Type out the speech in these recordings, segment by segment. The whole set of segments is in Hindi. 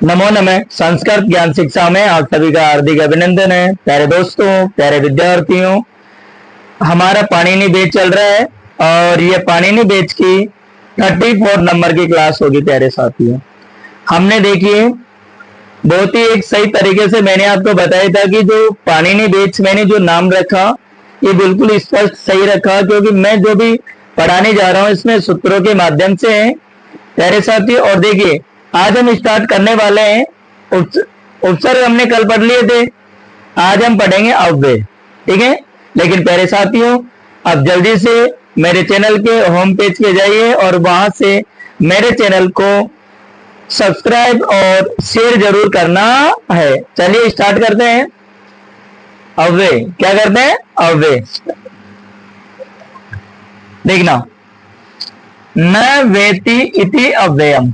नमो नमः। संस्कृत ज्ञान शिक्षा में आप सभी का हार्दिक अभिनंदन है। प्यारे दोस्तों, प्यारे विद्यार्थियों, हमारा पाणिनि बैच चल रहा है और ये पाणिनि बैच की 34 नंबर की क्लास होगी। प्यारे साथियों, हमने देखिए बहुत ही एक सही तरीके से मैंने आपको बताया था कि जो पाणिनि बैच मैंने जो नाम रखा ये बिल्कुल स्पष्ट सही रखा, क्योंकि मैं जो भी पढ़ाने जा रहा हूँ इसमें सूत्रों के माध्यम से है। प्यारे साथियों, और देखिए आज हम स्टार्ट करने वाले हैं उपसर्ग हमने कल पढ़ लिए थे, आज हम पढ़ेंगे अव्यय। ठीक है, लेकिन प्यारे साथियों अब जल्दी से मेरे चैनल के होम पेज पे जाइए और वहां से मेरे चैनल को सब्सक्राइब और शेयर जरूर करना है। चलिए स्टार्ट करते हैं। अव्यय क्या करते हैं? अव्यय देखना, न वेति इति अव्ययम।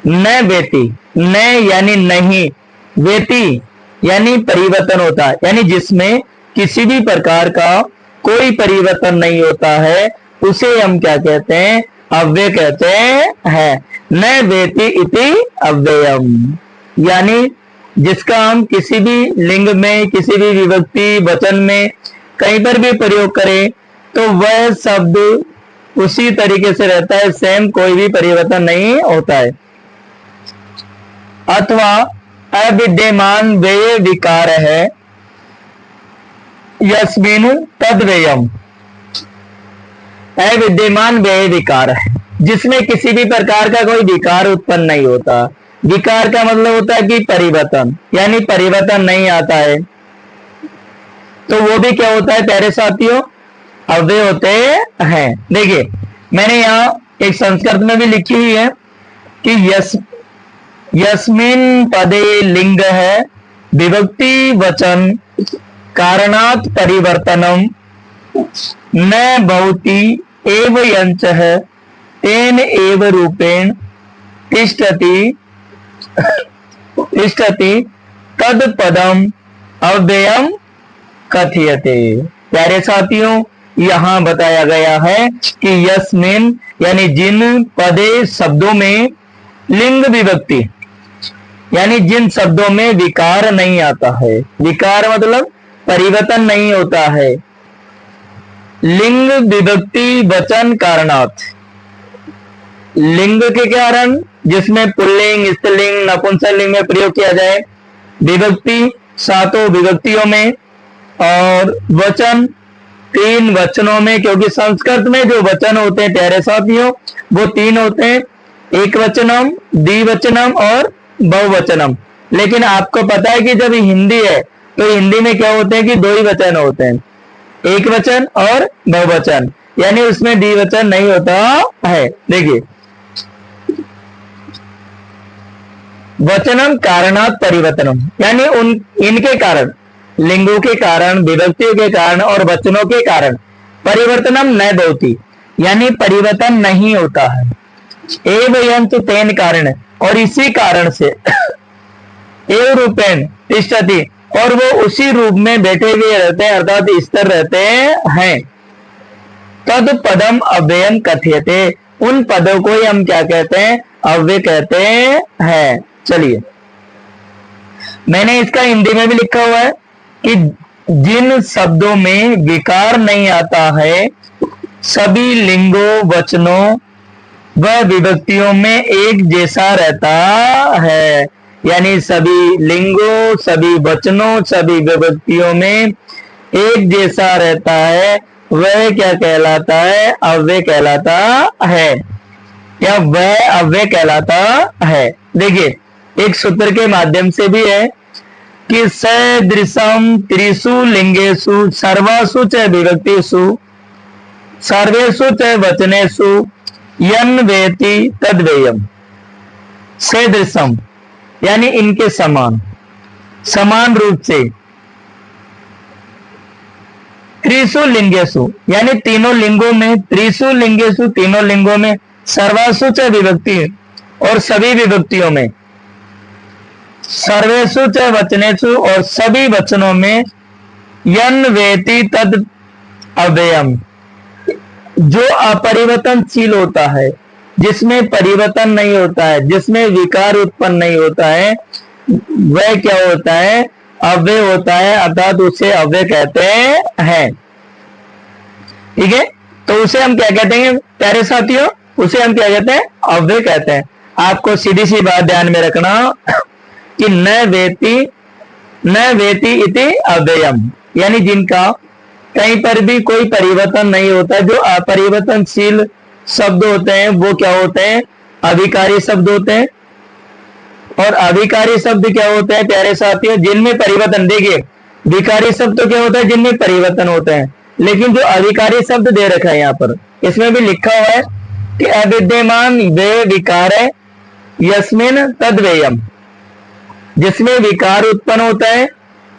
न वेति, न यानी नहीं, वेति यानी परिवर्तन होता है, यानी जिसमें किसी भी प्रकार का कोई परिवर्तन नहीं होता है उसे हम क्या कहते हैं? अव्यय कहते हैं। न वेति इति अव्ययम, यानी जिसका हम किसी भी लिंग में, किसी भी विभक्ति वचन में कहीं पर भी प्रयोग करें तो वह शब्द उसी तरीके से रहता है, सेम, कोई भी परिवर्तन नहीं होता है। अथवा अविद्यमान व्यय विकार है यस्मिन् तद्व्ययम्। अविद्यमान व्यय विकार है जिसमें किसी भी प्रकार का कोई विकार उत्पन्न नहीं होता। विकार का मतलब होता है कि परिवर्तन, यानी परिवर्तन नहीं आता है, तो वो भी क्या होता है प्यारे साथियों? अव्यय होते हैं। देखिए मैंने यहाँ एक संस्कृत में भी लिखी हुई है कि यस्मिन् पदे लिंग है विभक्ति वचन कारणात् परिवर्तनम न भवति एव यंच है तेन एव रूपेण तिष्ठति तद पदम अव्ययम कथ्यते। प्यारे साथियों, यहाँ बताया गया है कि यस्मिन यानी जिन पदे शब्दों में लिंग विभक्ति, यानी जिन शब्दों में विकार नहीं आता है, विकार मतलब परिवर्तन नहीं होता है, लिंग विभक्ति वचन कारणात्, लिंग के कारण जिसमें पुल्लिंग, स्त्रीलिंग, नपुंसकलिंग में प्रयोग किया जाए, विभक्ति सातों विभक्तियों में, और वचन 3 वचनों में, क्योंकि संस्कृत में जो वचन होते हैं प्यारे साथियों वो 3 होते हैं, एक वचनम, द्विवचनम और बहुवचनम। लेकिन आपको पता है कि जब हिंदी है तो हिंदी में क्या होते हैं कि 2 ही वचन होते हैं, एक वचन और बहुवचन, यानी उसमें द्विवचन नहीं होता है। देखिए वचनम कारणात् परिवर्तनम, यानी इनके कारण, लिंगों के कारण, विभक्तियों के कारण और वचनों के कारण परिवर्तनम न भवति, यानी परिवर्तन नहीं होता है। एव यंतु तेन कारण, और इसी कारण से एव रूपेण तिष्ठति, और वो उसी रूप में बैठे हुए रहते हैं, अर्थात स्थिर रहते हैं। तद पदम अव्ययम कथ्यते, उन पदों को ही हम क्या कहते हैं? अव्यय कहते हैं। चलिए मैंने इसका हिंदी में भी लिखा हुआ है कि जिन शब्दों में विकार नहीं आता है सभी लिंगों, वचनों व विभक्तियों में एक जैसा रहता है, यानी सभी लिंगों, सभी वचनों, सभी विभक्तियों में एक जैसा रहता है, वह क्या कहलाता है? अव्यय कहलाता है, या वह अव्यय कहलाता है। देखिए एक सूत्र के माध्यम से भी है कि सदृशम त्रिषु लिंगेषु सर्वासु च विभक्तिषु सर्वेषु च वचनेषु यन वेति तद्व्ययम्। सदृशम यानी इनके समान, समान रूप से, त्रिषु लिंगेषु यानी तीनों लिंगों में, त्रिषु लिंगेषु तीनों लिंगों में, सर्वासु च विभक्ति और सभी विभक्तियों में, सर्वेषु च वचनेषु और सभी वचनों में, यन वेति तद अव्ययम जो अपरिवर्तनशील होता है, जिसमें परिवर्तन नहीं होता है, जिसमें विकार उत्पन्न नहीं होता है, वह क्या होता है? अव्यय होता है, अर्थात उसे अव्यय कहते हैं। ठीक है, तो उसे हम क्या कहते हैं प्यारे साथियों? उसे हम क्या कहते हैं? अव्यय कहते हैं। आपको सीधी सी बात ध्यान में रखना कि न वेति इति अव्ययम, यानी जिनका कहीं पर भी कोई परिवर्तन नहीं होता, जो अपरिवर्तनशील शब्द होते हैं वो क्या होते हैं? अविकारी शब्द होते हैं। और अविकारी शब्द क्या होते हैं प्यारे साथियों? जिनमें परिवर्तन, देखिए विकारी शब्द तो क्या होता है? जिनमें परिवर्तन होते हैं, लेकिन जो अविकारी शब्द दे रखा है यहाँ पर, इसमें भी लिखा हुआ है कि अविद्यमान वे विकार है यस्मिन तद्वेयम, जिसमें विकार उत्पन्न होता है,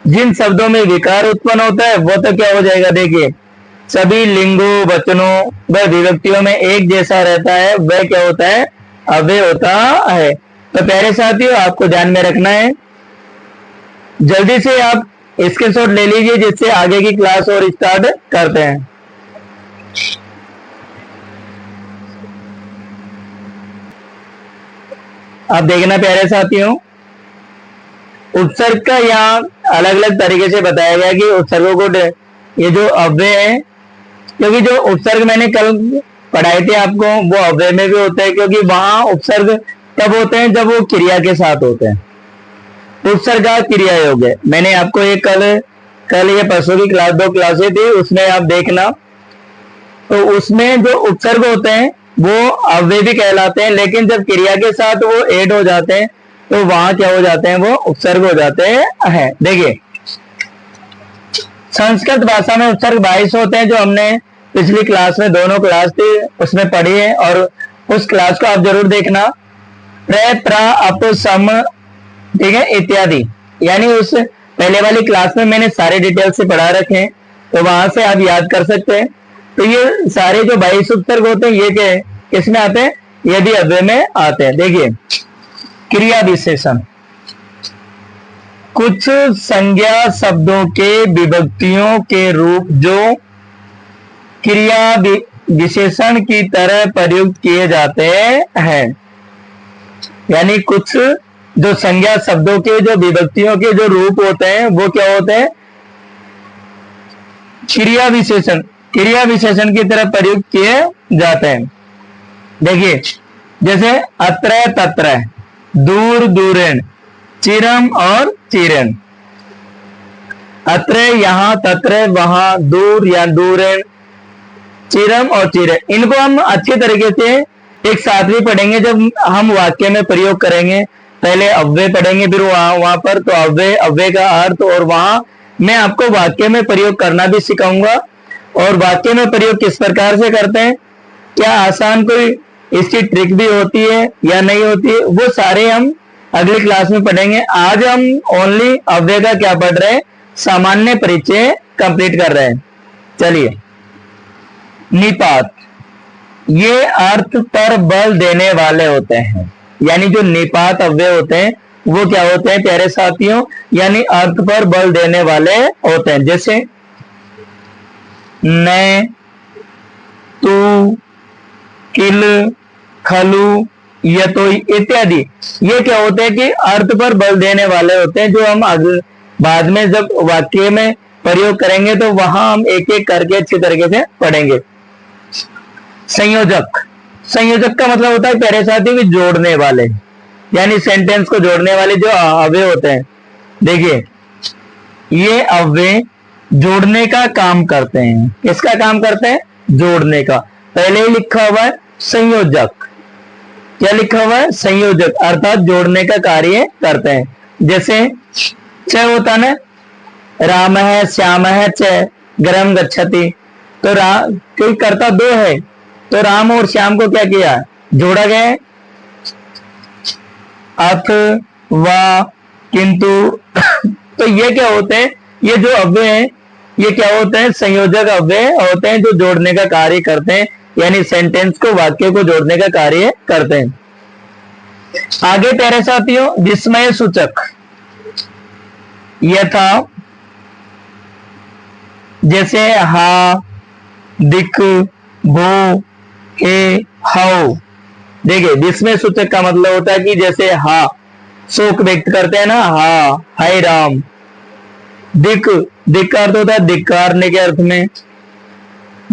जिन शब्दों में विकार उत्पन्न होता है वो तो क्या हो जाएगा? देखिए सभी लिंगों, वचनों व विभक्तियों में एक जैसा रहता है, वह क्या होता है? अव्यय होता है। तो प्यारे साथियों आपको ध्यान में रखना है, जल्दी से आप स्क्रीनशॉट ले लीजिए, जिससे आगे की क्लास और स्टार्ट करते हैं। आप देखना प्यारे साथियों, उपसर्ग का यहाँ अलग अलग तरीके से बताया गया कि उपसर्गों को, ये जो अव्यय है, क्योंकि जो उपसर्ग मैंने कल पढ़ाए थे आपको, वो अव्यय में भी होते हैं, क्योंकि वहां उपसर्ग तब होते हैं जब वो क्रिया के साथ होते हैं। उपसर्ग क्रिया योग है। मैंने आपको एक कल ये परसों की क्लास, 2 क्लासें थी, उसमें आप देखना, तो उसमें जो उपसर्ग होते हैं वो अव्यय भी कहलाते हैं, लेकिन जब क्रिया के साथ वो ऐड हो जाते हैं तो वहां क्या हो जाते हैं? वो उपसर्ग हो जाते हैं। देखिए संस्कृत भाषा में उपसर्ग 22 होते हैं, जो हमने पिछली क्लास में, दोनों क्लास थी उसमें पढ़ी है, और उस क्लास को आप जरूर देखना। प्र, प्रा, अप, सम, ठीक है, इत्यादि, यानी उस पहले वाली क्लास में मैंने सारे डिटेल से पढ़ा रखे हैं, तो वहां से आप याद कर सकते हैं। तो ये सारे जो 22 उपसर्ग होते हैं, ये क्या है? किसमें आते हैं? ये भी अव्यय में आते हैं। देखिए क्रिया विशेषण, कुछ संज्ञा शब्दों के विभक्तियों के रूप जो क्रिया विशेषण की तरह प्रयुक्त किए जाते हैं, यानी कुछ जो संज्ञा शब्दों के जो विभक्तियों के जो रूप होते हैं वो क्या होते हैं? क्रिया विशेषण की तरह प्रयुक्त किए जाते हैं। देखिए जैसे अत्र तत्र, दूर दूरेण, चिरम और चिरेण। अत्र यहाँ, तत्र वहां, दूर या दूरेण, चिरम और चिरेण, इनको हम अच्छे तरीके से एक साथ भी पढ़ेंगे जब हम वाक्य में प्रयोग करेंगे। पहले अव्यय पढ़ेंगे, फिर वहां पर तो अव्यय का अर्थ, और वहां मैं आपको वाक्य में प्रयोग करना भी सिखाऊंगा। और वाक्य में प्रयोग किस प्रकार से करते हैं, क्या आसान कोई इसकी ट्रिक भी होती है या नहीं होती है, वो सारे हम अगली क्लास में पढ़ेंगे। आज हम ओनली अव्यय का क्या पढ़ रहे हैं? सामान्य परिचय कंप्लीट कर रहे हैं। चलिए, निपात, ये अर्थ पर बल देने वाले होते हैं, यानी जो निपात अव्यय होते हैं वो क्या होते हैं प्यारे साथियों? यानी अर्थ पर बल देने वाले होते हैं। जैसे न, तू, किल, खलु, यतोई इत्यादि, ये क्या होते हैं कि अर्थ पर बल देने वाले होते हैं, जो हम बाद में जब वाक्य में प्रयोग करेंगे तो वहां हम एक एक करके अच्छी तरीके से पढ़ेंगे। संयोजक, संयोजक का मतलब होता है प्यारे साथियों कि जोड़ने वाले, यानी सेंटेंस को जोड़ने वाले जो अव्यय होते हैं। देखिए ये अव्यय जोड़ने का काम करते हैं। किसका काम करते हैं? जोड़ने का। पहले ही लिखा हुआ है संयोजक, क्या लिखा हुआ है? संयोजक, अर्थात जोड़ने का कार्य करते हैं। जैसे च होता ना, राम है, श्याम है, च गरम गच्छति, तो कोई कर्ता दो है, तो राम और श्याम को क्या किया? जोड़ा गया है। अथ, वा, किंतु तो ये क्या होते हैं? ये जो अव्यय हैं ये क्या होते हैं? संयोजक अव्यय होते हैं, जो जोड़ने का कार्य करते हैं, यानी सेंटेंस को, वाक्य को जोड़ने का कार्य करते हैं। आगे प्यारे साथियों, विस्मय सूचक, यथा, जैसे हा, दिक, भू, हे, हौ, देखिए विस्मय सूचक का मतलब होता है कि जैसे हा, शोक व्यक्त करते हैं ना, हा हाय राम। दिक, दिक का अर्थ होता है धिक्कारने के अर्थ में।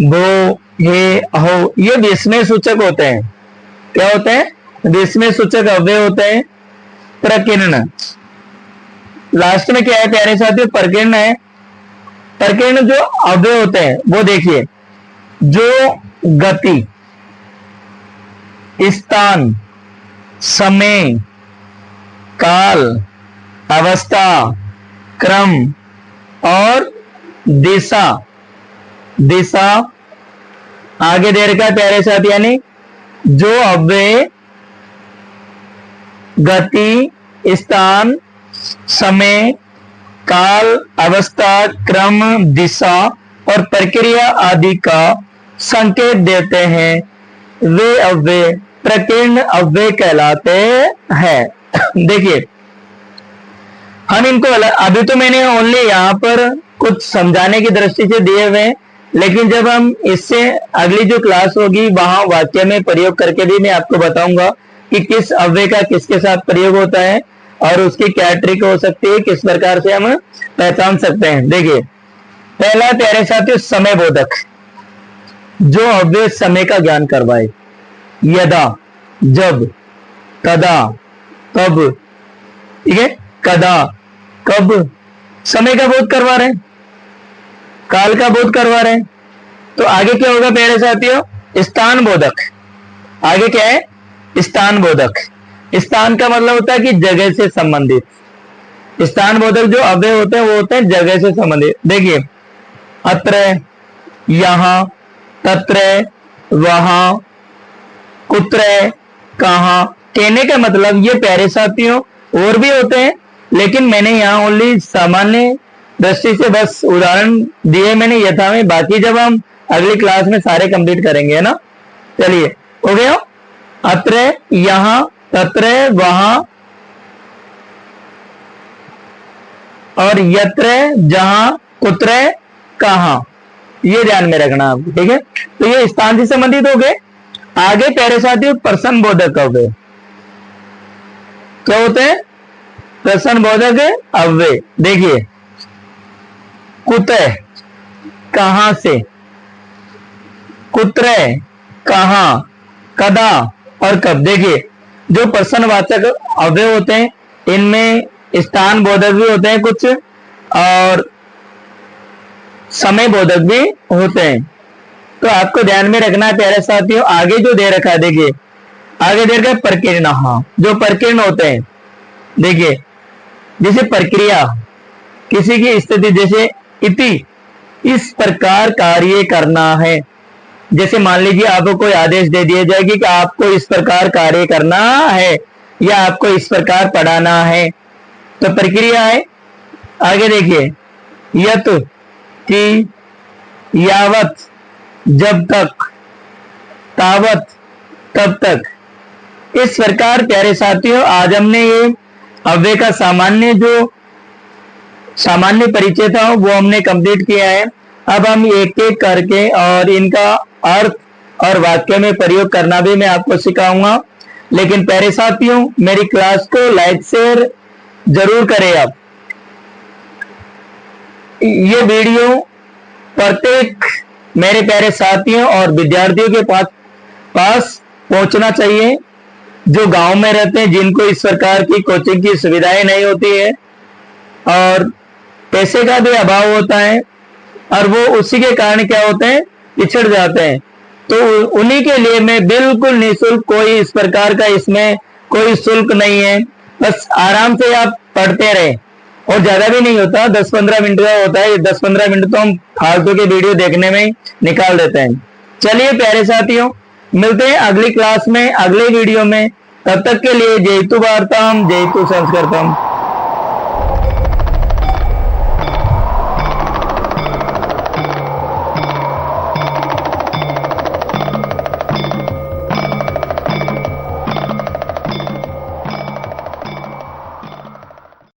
वो, हे, अहो, ये विस्मय सूचक होते हैं। क्या होते हैं? विस्मय सूचक अव्यय होते हैं। प्रकीर्ण, लास्ट में क्या है प्यारे साथियों? प्रकीर्ण है। प्रकीर्ण जो अव्यय होते हैं वो देखिए, जो गति, स्थान, समय, काल, अवस्था, क्रम और दिशा, दिशा आगे दे रखा है प्यारे साथी, यानी जो अव्यय गति, स्थान, समय, काल, अवस्था, क्रम, दिशा और प्रक्रिया आदि का संकेत देते हैं, वे अव्यय प्रकीर्ण अव्यय कहलाते हैं। देखिए हम इनको अभी तो मैंने ओनली यहां पर कुछ समझाने की दृष्टि से दिए हुए हैं, लेकिन जब हम इससे अगली जो क्लास होगी वहां वाक्य में प्रयोग करके भी मैं आपको बताऊंगा कि किस अव्यय का किसके साथ प्रयोग होता है और उसकी क्या ट्रिक हो सकती है, किस प्रकार से हम पहचान सकते हैं। देखिए पहला प्यारे साथियों समय बोधक, जो अव्यय समय का ज्ञान करवाए। यदा, जब, कदा, कब, ठीक है, कदा, कब, समय का बोध करवा रहे हैं, काल का बोध करवा रहे हैं। तो आगे क्या होगा प्यारे साथियों? स्थान बोधक। आगे क्या है? स्थान बोधक। स्थान का मतलब होता है कि जगह से संबंधित। स्थान बोधक जो अव्यय होते हैं वो होते हैं जगह से संबंधित। देखिए अत्र, यहां, तत्र, वहां, कुत्र, कहां। कहने का मतलब ये प्यारे साथियों और भी होते हैं, लेकिन मैंने यहाँ ओनली सामान्य दृष्टि से बस उदाहरण दिए मैंने यथा में, बाकी जब हम अगली क्लास में सारे कंप्लीट करेंगे, है ना। चलिए हो गया। अत्र, यहां, तत्र, वहां और यत्र, जहां, कुत्र, कहां, ये ध्यान में रखना आप, ठीक है। तो ये स्थान से संबंधित हो गए। आगे प्यारे साथियों प्रश्न बोधक अव्यय क्या होते हैं? प्रश्न बोधक अव्यय। देखिए कुतः, कहां से, कुत्र, कहां, कदा और कब। देखिए जो प्रश्नवाचक अव्यय होते हैं इनमें स्थान बोधक भी होते हैं कुछ और समय बोधक भी होते हैं। तो आपको ध्यान में रखना है प्यारे साथियों। आगे जो दे रखा है, देखिए आगे दे रखा है प्रकीर्ण। हाँ, जो प्रकीर्ण होते हैं, देखिए जैसे प्रक्रिया, किसी की स्थिति, जैसे इति, इस प्रकार कार्य करना है। जैसे मान लीजिए आपको कोई आदेश दे दिया जाएगी कि आपको इस प्रकार कार्य करना है या आपको इस प्रकार पढ़ाना है, तो प्रक्रिया है। आगे देखिए यत, कि, यावत, जब तक, तावत, तब तक। इस प्रकार प्यारे साथियों आज हमने ये अव्यय का सामान्य परिचय था वो हमने कंप्लीट किया है। अब हम एक एक करके और इनका अर्थ और वाक्य में प्रयोग करना भी मैं आपको सिखाऊंगा। लेकिन प्यारे साथियों मेरी क्लास को लाइक शेयर जरूर करें आप। ये वीडियो प्रत्येक मेरे प्यारे साथियों और विद्यार्थियों के पास पहुंचना चाहिए जो गांव में रहते हैं, जिनको इस प्रकार की कोचिंग की सुविधाएं नहीं होती है और पैसे का भी अभाव होता है और वो उसी के कारण क्या होते हैं, पिछड़ जाते हैं। तो उन्हीं के लिए मैं बिल्कुल निःशुल्क, कोई इस प्रकार का इसमें कोई शुल्क नहीं है, बस आराम से आप पढ़ते रहे और ज्यादा भी नहीं होता, 10-15 मिनट का होता है। 10-15 मिनट तो हम फालतू के वीडियो देखने में निकाल देते हैं। चलिए प्यारे साथियों मिलते हैं अगली क्लास में, अगले वीडियो में। तब तक के लिए जयतु वार्ताम जयतु संस्कृतम।